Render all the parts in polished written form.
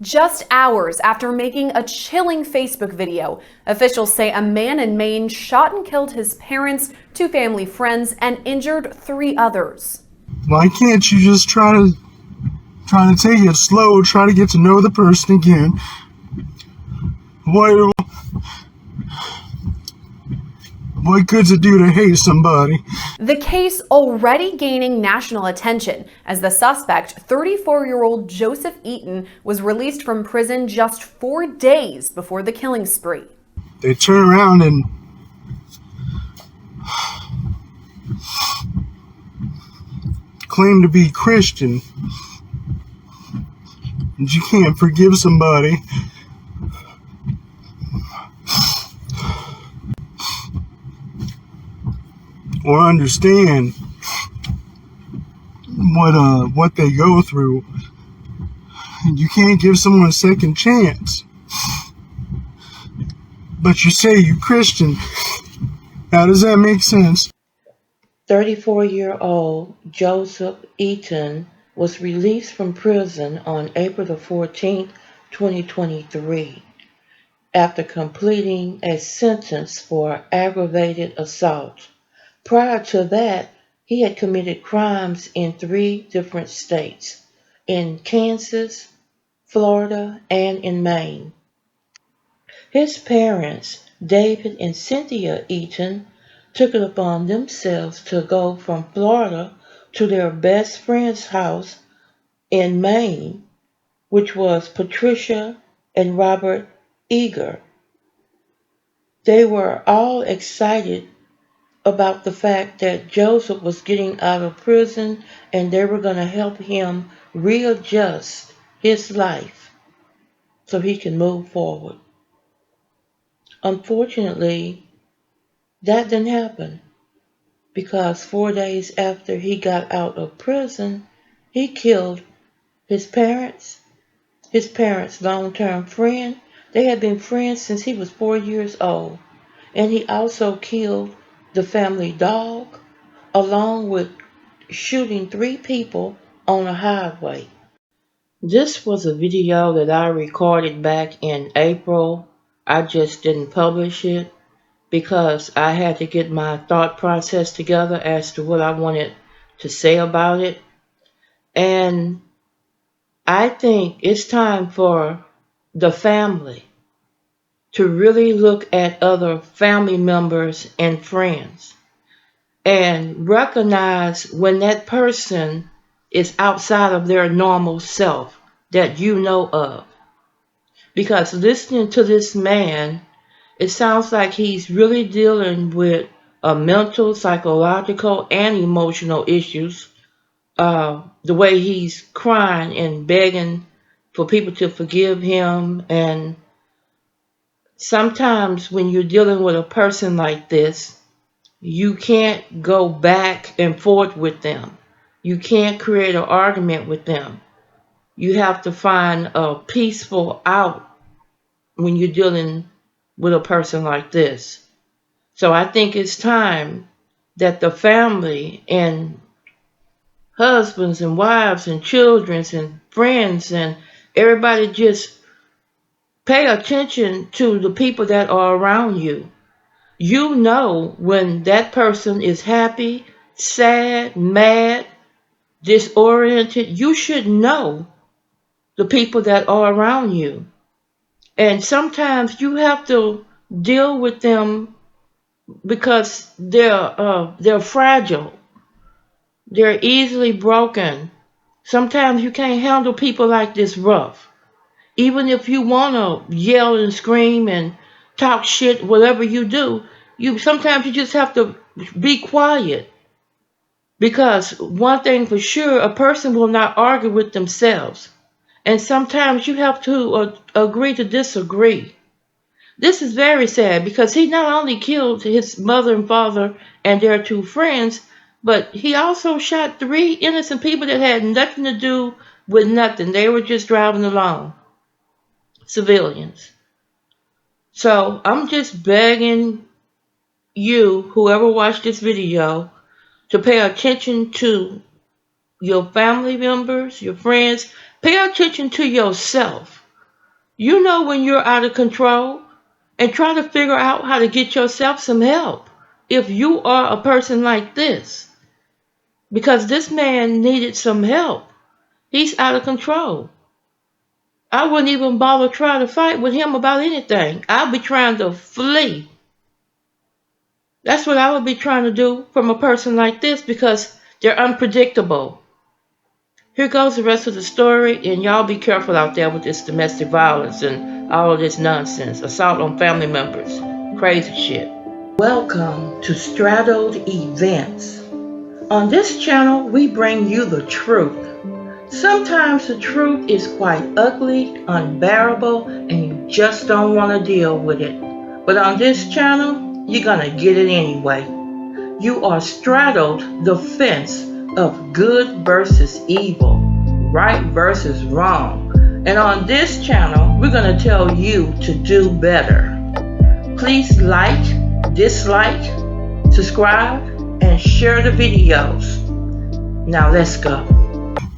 Just hours after making a chilling Facebook video, officials say a man in Maine shot and killed his parents, two family friends, and injured three others. Why can't you just try to take it slow, try to get to know the person again? What good's it do to hate somebody? The case already gaining national attention as the suspect, 34-year-old Joseph Eaton, was released from prison just 4 days before the killing spree. They turn around and claim to be Christian. And you can't forgive somebody or understand what they go through. You can't give someone a second chance. But you say you're Christian. How does that make sense? 34-year-old Joseph Eaton was released from prison on April the 14th, 2023, after completing a sentence for aggravated assault. Prior to that, he had committed crimes in 3 different states, in Kansas, Florida, and in Maine. His parents, David and Cynthia Eaton, took it upon themselves to go from Florida to their best friend's house in Maine, which was Patricia and Robert Eger. They were all excited about the fact that Joseph was getting out of prison and they were going to help him readjust his life so he can move forward. Unfortunately, that didn't happen because 4 days after he got out of prison, he killed his parents' long-term friend. They had been friends since he was 4 years old. And he also killed the family dog, along with shooting 3 people on a highway. This was a video that I recorded back in April. I just didn't publish it because I had to get my thought process together as to what I wanted to say about it. And I think it's time for the family to really look at other family members and friends and recognize when that person is outside of their normal self that you know of. Because listening to this man, it sounds like he's really dealing with mental, psychological, and emotional issues. The way he's crying and begging for people to forgive him. And sometimes when you're dealing with a person like this, you can't go back and forth with them. You can't create an argument with them. You have to find a peaceful out when you're dealing with a person like this. So I think it's time that the family and husbands and wives and children and friends and everybody just pay attention to the people that are around you. You know when that person is happy, sad, mad, disoriented. You should know the people that are around you. And sometimes you have to deal with them because they're fragile. They're easily broken. Sometimes you can't handle people like this rough. Even if you want to yell and scream and talk shit, whatever you do, sometimes you just have to be quiet. Because one thing for sure, a person will not argue with themselves. And sometimes you have to agree to disagree. This is very sad because he not only killed his mother and father and their 2 friends, but he also shot 3 innocent people that had nothing to do with nothing. They were just driving along. Civilians. So I'm just begging you, whoever watched this video, to pay attention to your family members, your friends. Pay attention to yourself. You know when you're out of control, and try to figure out how to get yourself some help if you are a person like this. Because this man needed some help. He's out of control. I wouldn't even bother trying to fight with him about anything. I'd be trying to flee. That's what I would be trying to do from a person like this because they're unpredictable. Here goes the rest of the story, and y'all be careful out there with this domestic violence and all of this nonsense. Assault on family members. Crazy shit. Welcome to Straddled Events. On this channel, we bring you the truth. Sometimes the truth is quite ugly, unbearable, and you just don't want to deal with it. But on this channel, you're gonna get it anyway. You are straddled the fence of good versus evil, right versus wrong. And on this channel, we're going to tell you to do better. Please like, dislike, subscribe, and share the videos. Now let's go.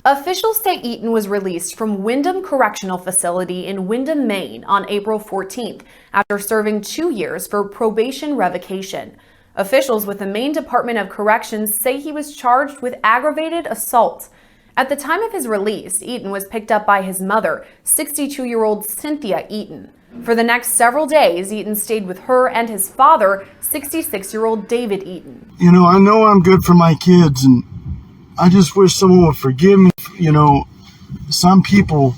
Officials say Eaton was released from Windham Correctional Facility in Windham, Maine on April 14th after serving 2 years for probation revocation. Officials with the Maine Department of Corrections say he was charged with aggravated assault. At the time of his release, Eaton was picked up by his mother, 62-year-old Cynthia Eaton. For the next several days, Eaton stayed with her and his father, 66-year-old David Eaton. You know I'm good for my kids, and I just wish someone would forgive me. Some people,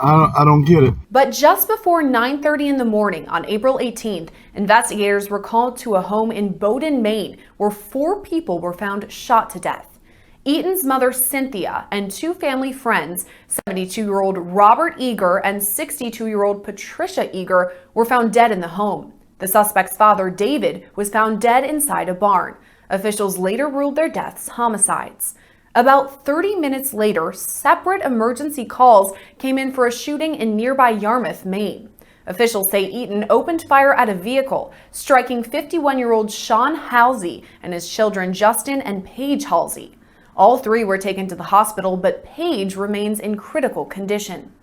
I don't get it. But just before 9:30 in the morning on April 18th, investigators were called to a home in Bowdoin, Maine, where 4 people were found shot to death. Eaton's mother, Cynthia, and 2 family friends, 72-year-old Robert Eger and 62-year-old Patricia Eger, were found dead in the home. The suspect's father, David, was found dead inside a barn. Officials later ruled their deaths homicides. About 30 minutes later, separate emergency calls came in for a shooting in nearby Yarmouth, Maine. Officials say Eaton opened fire at a vehicle, striking 51-year-old Sean Halsey and his children Justin and Paige Halsey. All 3 were taken to the hospital, but Paige remains in critical condition.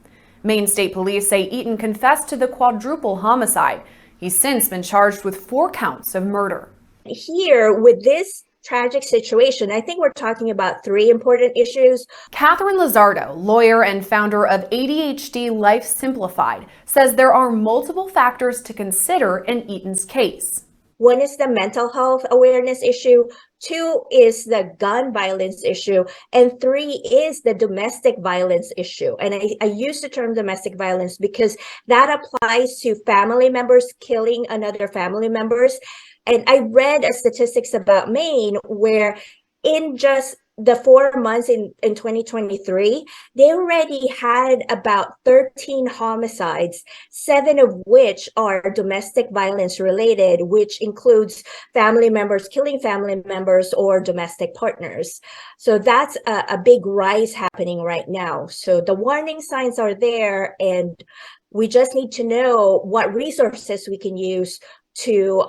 Maine State Police say Eaton confessed to the quadruple homicide. He's since been charged with 4 counts of murder. Here, with this tragic situation, I think we're talking about 3 important issues. Catherine Lizardo, lawyer and founder of ADHD Life Simplified, says there are multiple factors to consider in Eaton's case. 1 is the mental health awareness issue, 2 is the gun violence issue, and 3 is the domestic violence issue. And I use the term domestic violence because that applies to family members killing another family members. And I read statistics about Maine where in just the 4 months in 2023, they already had about 13 homicides, 7 of which are domestic violence related, which includes family members killing family members or domestic partners. So that's a big rise happening right now. So the warning signs are there, and we just need to know what resources we can use to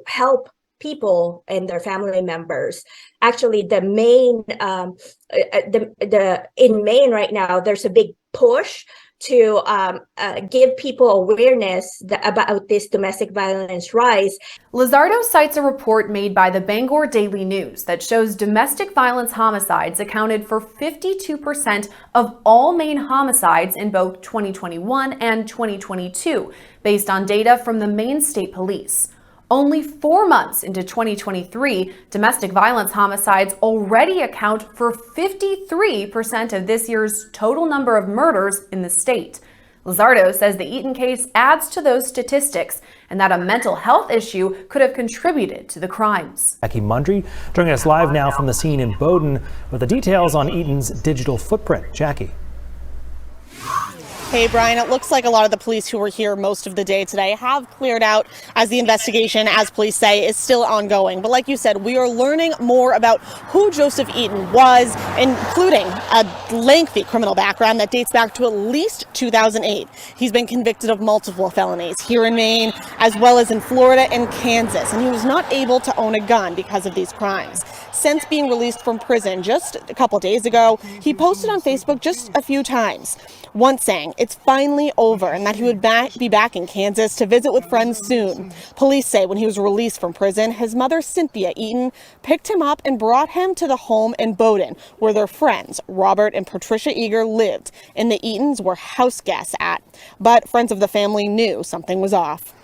help people and their family members. Actually, in Maine right now, there's a big push to give people awareness about this domestic violence rise. Lizardo cites a report made by the Bangor Daily News that shows domestic violence homicides accounted for 52% of all Maine homicides in both 2021 and 2022, based on data from the Maine State Police. Only 4 months into 2023, domestic violence homicides already account for 53% of this year's total number of murders in the state. Lizardo says the Eaton case adds to those statistics and that a mental health issue could have contributed to the crimes. Jackie Mundry joining us live now from the scene in Bowdoin with the details on Eaton's digital footprint. Jackie. Hey, Brian, it looks like a lot of the police who were here most of the day today have cleared out as the investigation, as police say, is still ongoing. But like you said, we are learning more about who Joseph Eaton was, including a lengthy criminal background that dates back to at least 2008. He's been convicted of multiple felonies here in Maine, as well as in Florida and Kansas, and he was not able to own a gun because of these crimes. Since being released from prison just a couple days ago, he posted on Facebook just a few times, once saying it's finally over and that he would be back in Kansas to visit with friends soon. Police say when he was released from prison, his mother, Cynthia Eaton, picked him up and brought him to the home in Bowdoin, where their friends, Robert and Patricia Eger, lived, and the Eatons were house guests at. But friends of the family knew something was off.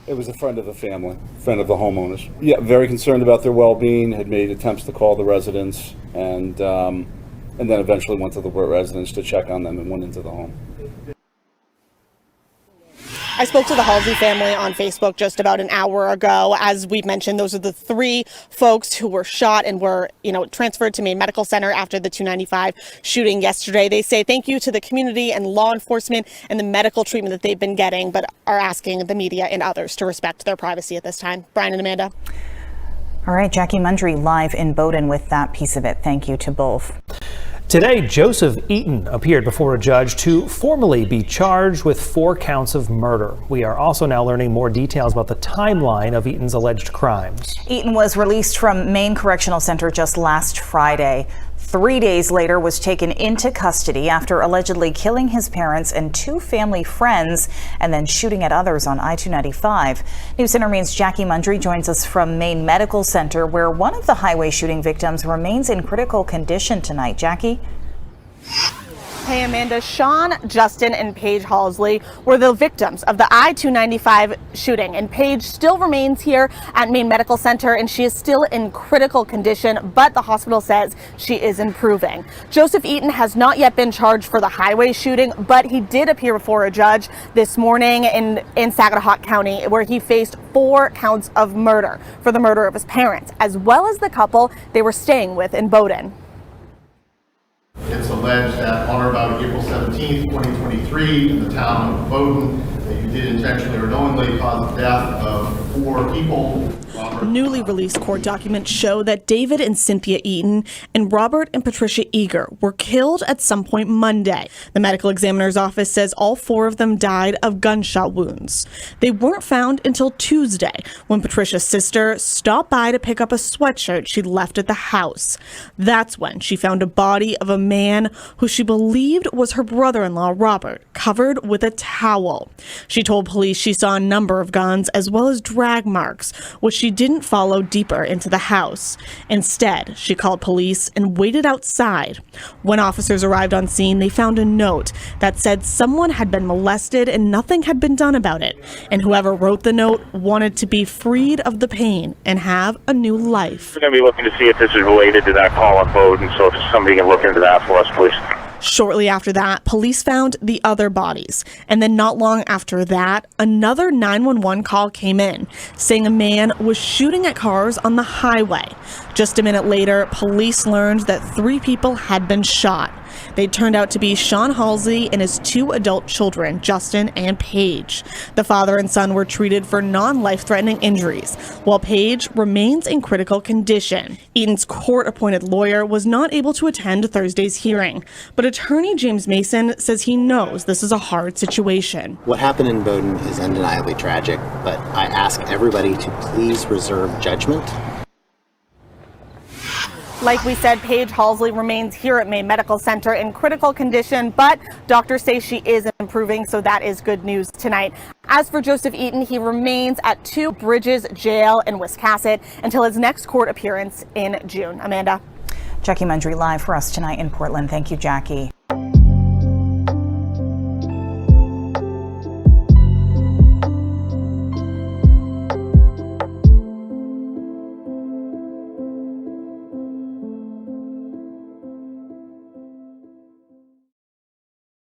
It was a friend of the family, friend of the homeowners. Yeah, very concerned about their well-being, had made attempts to call the residents, and then eventually went to the residence to check on them and went into the home. I spoke to the Halsey family on Facebook just about an hour ago. As we've mentioned, those are the three folks who were shot and were, transferred to Maine Medical Center after the 295 shooting yesterday. They say thank you to the community and law enforcement and the medical treatment that they've been getting, but are asking the media and others to respect their privacy at this time. Brian and Amanda. All right, Jackie Mundry live in Bowdoin with that piece of it. Thank you to both. Today, Joseph Eaton appeared before a judge to formally be charged with 4 counts of murder. We are also now learning more details about the timeline of Eaton's alleged crimes. Eaton was released from Maine Correctional Center just last Friday. 3 days later was taken into custody after allegedly killing his parents and 2 family friends and then shooting at others on I-295. News Center Maine's Jackie Mundry joins us from Maine Medical Center, where one of the highway shooting victims remains in critical condition tonight. Jackie? Hey, Amanda. Sean, Justin, and Paige Halsey were the victims of the I-295 shooting, and Paige still remains here at Maine Medical Center, and she is still in critical condition, but the hospital says she is improving. Joseph Eaton has not yet been charged for the highway shooting, but he did appear before a judge this morning in Saginaw County, where he faced 4 counts of murder for the murder of his parents, as well as the couple they were staying with in Bowdoin. It's alleged that on or about April 17th, 2023, in the town of Bowdoin, that you did intentionally or knowingly cause the death of 4 people. Newly released court documents show that David and Cynthia Eaton and Robert and Patricia Eger were killed at some point Monday. The medical examiner's office says all 4 of them died of gunshot wounds. They weren't found until Tuesday, when Patricia's sister stopped by to pick up a sweatshirt she'd left at the house. That's when she found a body of a man who she believed was her brother-in-law, Robert, covered with a towel. She told police she saw a number of guns as well as drag marks, which she didn't follow deeper into the house. Instead, she called police and waited outside. When officers arrived on scene, they found a note that said someone had been molested and nothing had been done about it. And whoever wrote the note wanted to be freed of the pain and have a new life. We're going to be looking to see if this is related to that call on Bowdoin, so if somebody can look into that for us, please. Shortly after that, police found the other bodies. And then not long after that, another 911 call came in saying a man was shooting at cars on the highway. Just a minute later, police learned that 3 people had been shot. They turned out to be Sean Halsey and his 2 adult children, Justin and Paige. The father and son were treated for non-life-threatening injuries, while Paige remains in critical condition. Eaton's court-appointed lawyer was not able to attend Thursday's hearing, but attorney James Mason says he knows this is a hard situation. What happened in Bowdoin is undeniably tragic, but I ask everybody to please reserve judgment. Like we said, Paige Halsey remains here at Maine Medical Center in critical condition, but doctors say she is improving, so that is good news tonight. As for Joseph Eaton, he remains at 2 Bridges Jail in Wiscasset until his next court appearance in June. Amanda? Jackie Mundry live for us tonight in Portland. Thank you, Jackie.